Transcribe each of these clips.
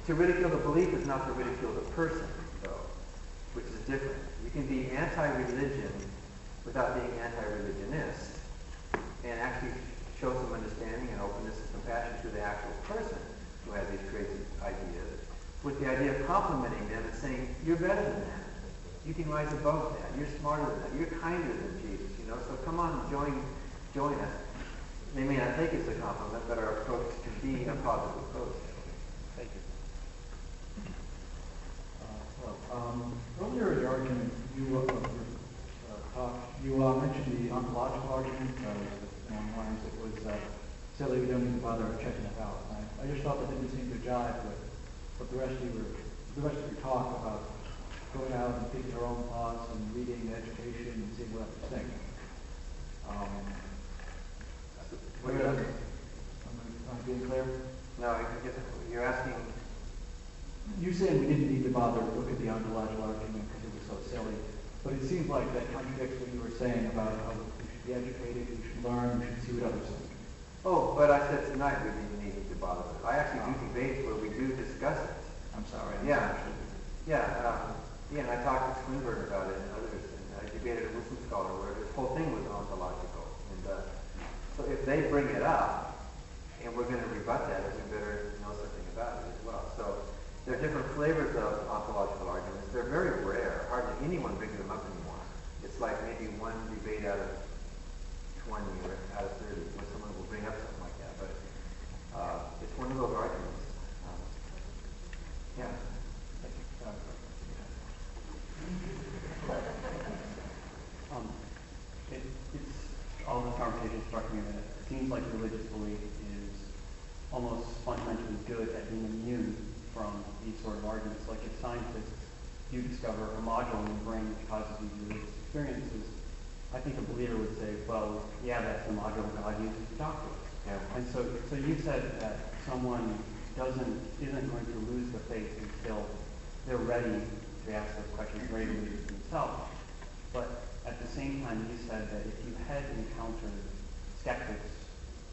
To ridicule the belief is not to ridicule the person, though, which is different. You can be anti-religion without being anti-religionist and actually show some understanding and openness and compassion to the actual person who has these crazy ideas, with the idea of complimenting them and saying, you're better than that. You can rise above that. You're smarter than that. You're kinder than Jesus, So come on, join us. They may not take it as a compliment, but our approach can be a positive approach. Thank you. Earlier in the argument, you mentioned the ontological argument along the lines it was silly, we don't need to bother checking it out. I just thought that didn't seem to jive with what the rest of your talk about going out and thinking our own thoughts and reading education and seeing what others think. Am I being clear? No, I guess you're asking. You said we didn't need to bother to look at the ontological argument because it was so silly, but it seems like that contradicts what you were saying about how we should be educated, we should learn, we should see what others think. Oh, but I said tonight we didn't need to bother with it. I actually do debates where we do discuss it. I'm sorry. Yeah, and I talked to Swinburne about it and others, and I debated a Muslim scholar where this whole thing was ontological. And so if they bring it up, and we're going to rebut that, we better know something about it as well. So there are different flavors of ontological arguments. They're very rare. Hardly anyone brings them up anymore. It's like maybe one debate out of 20 or out of 30 where someone will bring up something like that. But it's one of those arguments. Yeah. All this conversation struck me that it seems like religious belief is almost fundamentally good at being immune from these sort of arguments. Like if scientists do discover a module in the brain which causes these religious experiences, I think a believer would say, well, yeah, that's the module God uses to talk to us. Yeah. And so you said that someone isn't going to lose the faith until they're ready to ask those questions, ready to lead themselves. But at the same time, you said that if you had encountered skeptics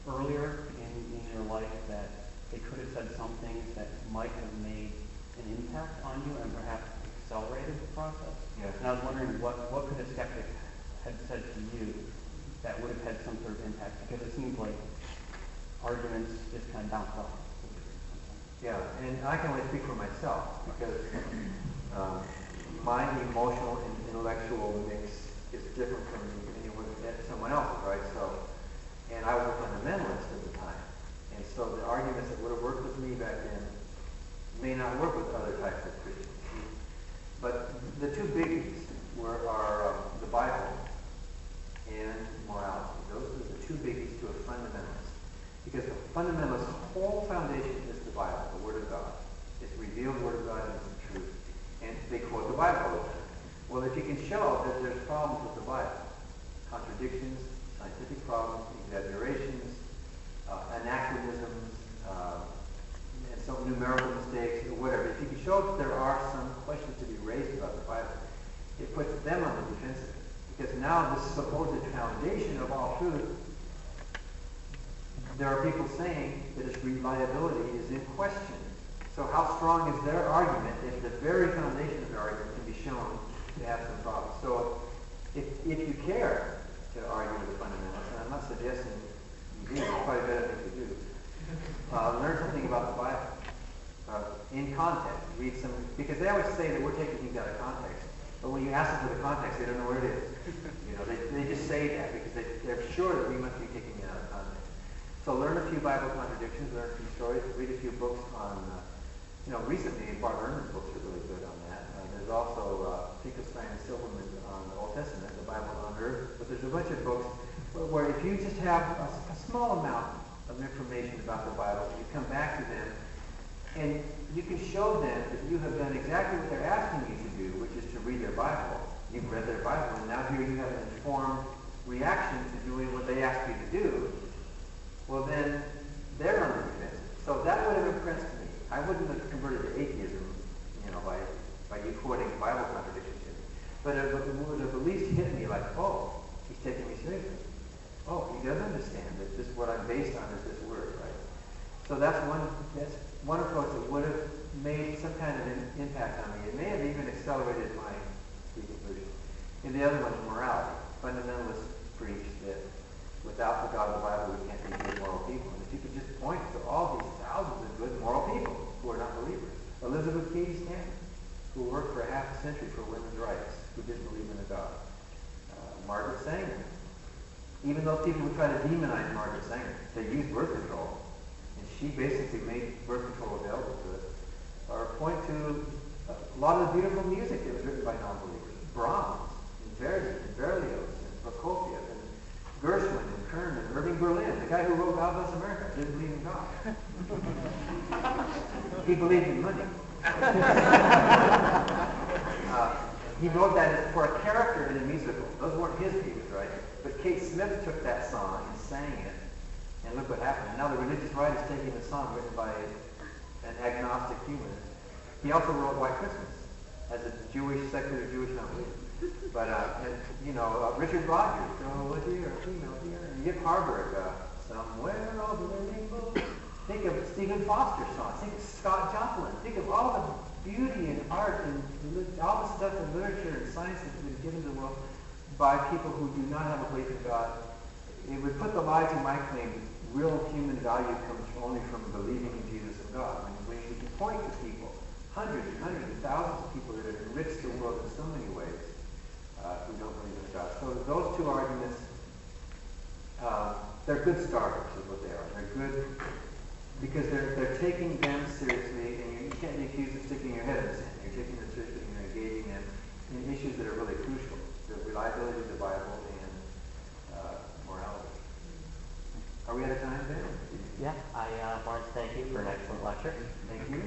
earlier in your life, that they could have said some things that might have made an impact on you and perhaps accelerated the process. Yes. And I was wondering what could a skeptic have said to you that would have had some sort of impact? Because it seems like arguments just kind of bounce off. Yeah, and I can only speak for myself because my emotional and intellectual mix is different from someone else's, right? So, and I was a fundamentalist at the time, and so the arguments that would have worked with me back then may not work with other types of Christians. But the two biggies are the Bible and morality. Those are the two biggies to a fundamentalist, because the fundamentalist's whole foundation is the Bible, the Word of God. It's the revealed Word of God and it's the truth, and they quote the Bible all the time. Well, if you can show that there's problems with the Bible, contradictions, scientific problems, exaggerations, anachronisms, and some numerical mistakes, or whatever, if you can show that there are some questions to be raised about the Bible, it puts them on the defensive. Because now this supposed foundation of all truth, there are people saying that its reliability is in question. So how strong is their argument if the very foundation of their argument can be shown to have some problems? So if you care to argue with the fundamentalists, and I'm not suggesting you do, it's probably better if you do, learn something about the Bible in context. Read some, because they always say that we're taking things out of context, but when you ask them for the context, they don't know where it is. They just say that because they're sure that we must be taking it out of context. So learn a few Bible contradictions, learn a few stories, read a few books on, recently Bart Ehrman's books are really good on that. There's also Finkelstein and Silverman on the Old Testament, the Bible on Earth. But there's a bunch of books where if you just have a small amount of information about the Bible, you come back to them, and you can show them that you have done exactly what they're asking you to do, which is to read their Bible. You've read their Bible, and now here you have an informed reaction to doing what they ask you to do. Well, then they're on the defense. So that would have impressed me. I wouldn't have converted to atheism, by you quoting Bible contradictions to me. But it would have at least hit me like, oh, he's taking me seriously. Oh, he does understand that this what I'm based on is this word, right? So that's one approach that would have made some kind of an impact on me. It may have even accelerated my deconversion. And the other one's morality. Fundamentalists preach that without the God of the Bible, we can't be good moral people. And if you could just point to all these thousands of good moral people who are not believers. Elizabeth Cady Stanton, who worked for half a century for women's rights, who didn't believe in a God. Margaret Sanger. Even though people would try to demonize Margaret Sanger, they used birth control, and she basically made birth control available to us. Or point to a lot of the beautiful music that was written by non-believers. Brahms, and Verdi, and Berlioz, and Prokofiev, and Gershwin, and Kern, and Irving Berlin, the guy who wrote God Bless America, didn't believe in God. He believed in money. He wrote that for a character in a musical. Those weren't his views, right? But Kate Smith took that song and sang it, and look what happened. And now the religious right is taking a song written by an agnostic humanist. He also wrote White Christmas as a secular Jewish novelist. But, Richard Rogers, oh, a dear, a female dear. And Yip Harburg, Somewhere Over the Rainbow. Think of Stephen Foster's songs. Think of Scott Joplin. Think of all the beauty and art and all the stuff in literature and science that's been given to the world by people who do not have a belief in God. It would put the lie to my claim that real human value comes only from believing in Jesus and God. When you can point to people, hundreds and thousands of people that have enriched the world in so many ways who don't believe in God. So those two arguments, they're good starters is what they are. They're good because they're taking them seriously, and you can't be accused of sticking your head in the sand. You're taking them seriously and you're engaging them in issues that are really crucial. The reliability of the Bible and morality. Are we out of time, Ben? Yeah, I want to thank you for an excellent lecture. Thank you.